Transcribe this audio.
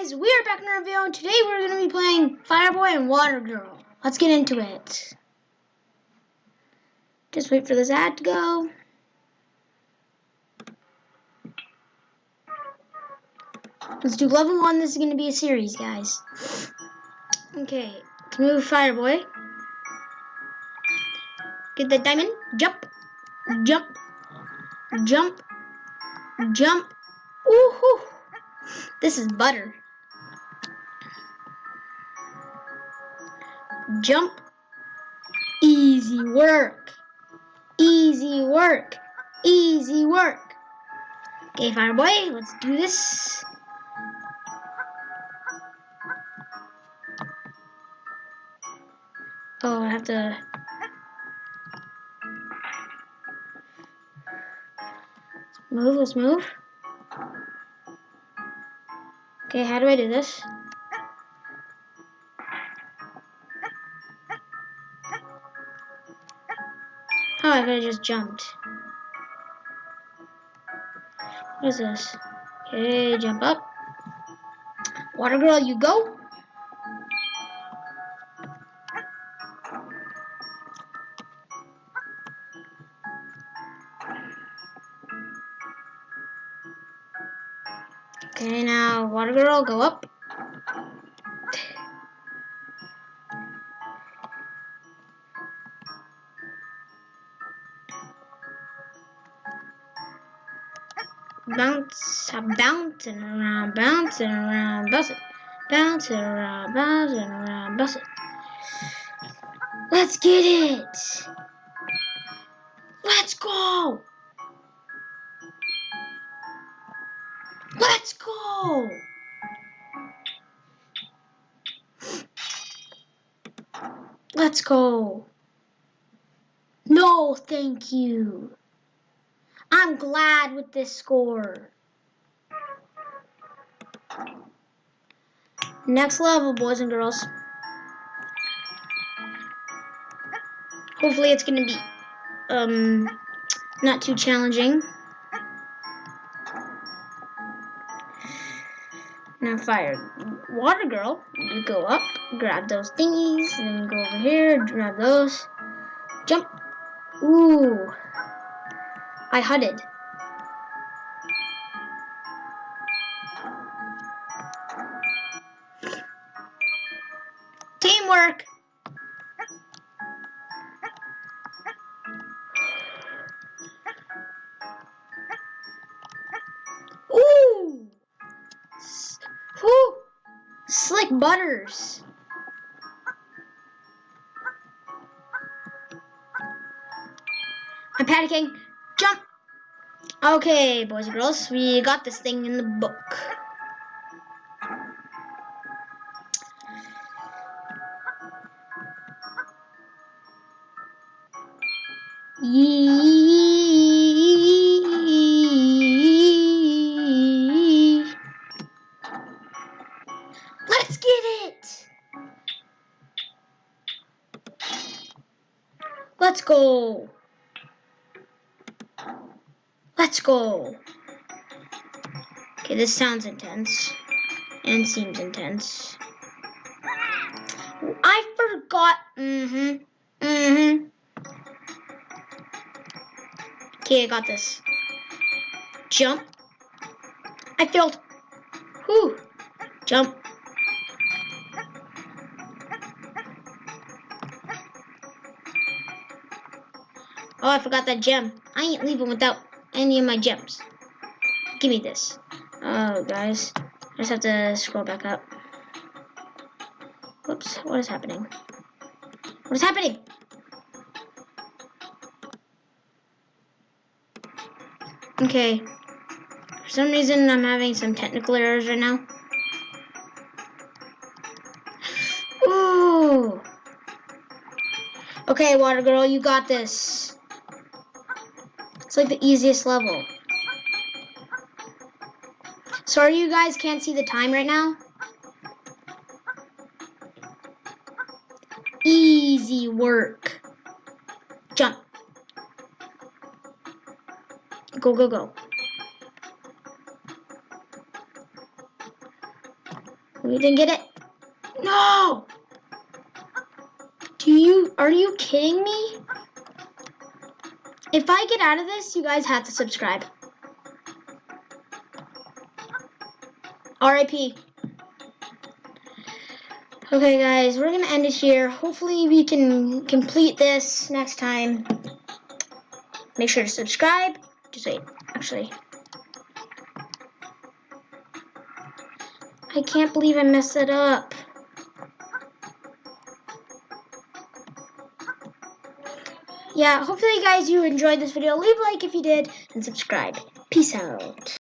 guys, we are back in our video, and today we're going to be playing Fireboy and Watergirl. Let's get into it. Just wait for this ad to go. Let's do level 1. This is going to be a series, guys. Okay, let's move Fireboy. Get that diamond. Jump. Jump. Jump. Jump. Woohoo! This is butter. Jump. Easy work. Easy work. Easy work. Okay, Fireboy, let's do this. Oh, I have to... let's move. Okay, how do I do this? Oh, I could've just jumped. What is this? Okay, jump up. Watergirl, you go. Okay, now Watergirl, go up. Bounce, I'm bouncing around, bouncing around, bouncing, bouncing around, bouncing around, bouncing. Let's get it. Let's go. Let's go. Let's go. No, thank you. I'm glad with this score. Next level, boys and girls. Hopefully it's gonna be not too challenging. Now Watergirl, you go up, grab those thingies, and then you go over here, grab those. Jump. Ooh. I hudded. Teamwork. Ooh. Whoo. Slick butters. I'm panicking. Jump. Okay, boys and girls, we got this thing in the book. Let's get it. Let's go. Let's go. Okay, this sounds intense and seems intense. I forgot. Okay, I got this. Jump. I failed. Whew. Jump. Oh, I forgot that gem. I ain't leaving without any of my gems. Give me this. Oh, guys. I just have to scroll back up. Whoops. What is happening? What is happening? Okay. For some reason, I'm having some technical errors right now. Ooh. Okay, Watergirl, you got this. It's like the easiest level. Sorry you guys can't see the time right now. Easy work. Jump. Go, go, go. We didn't get it. No! Are you kidding me? If I get out of this, you guys have to subscribe. RIP. Okay, guys, we're gonna end it here. Hopefully we can complete this next time. Make sure to subscribe. Just wait, actually. I can't believe I messed it up. Yeah, hopefully guys you enjoyed this video. Leave a like if you did and subscribe. Peace out.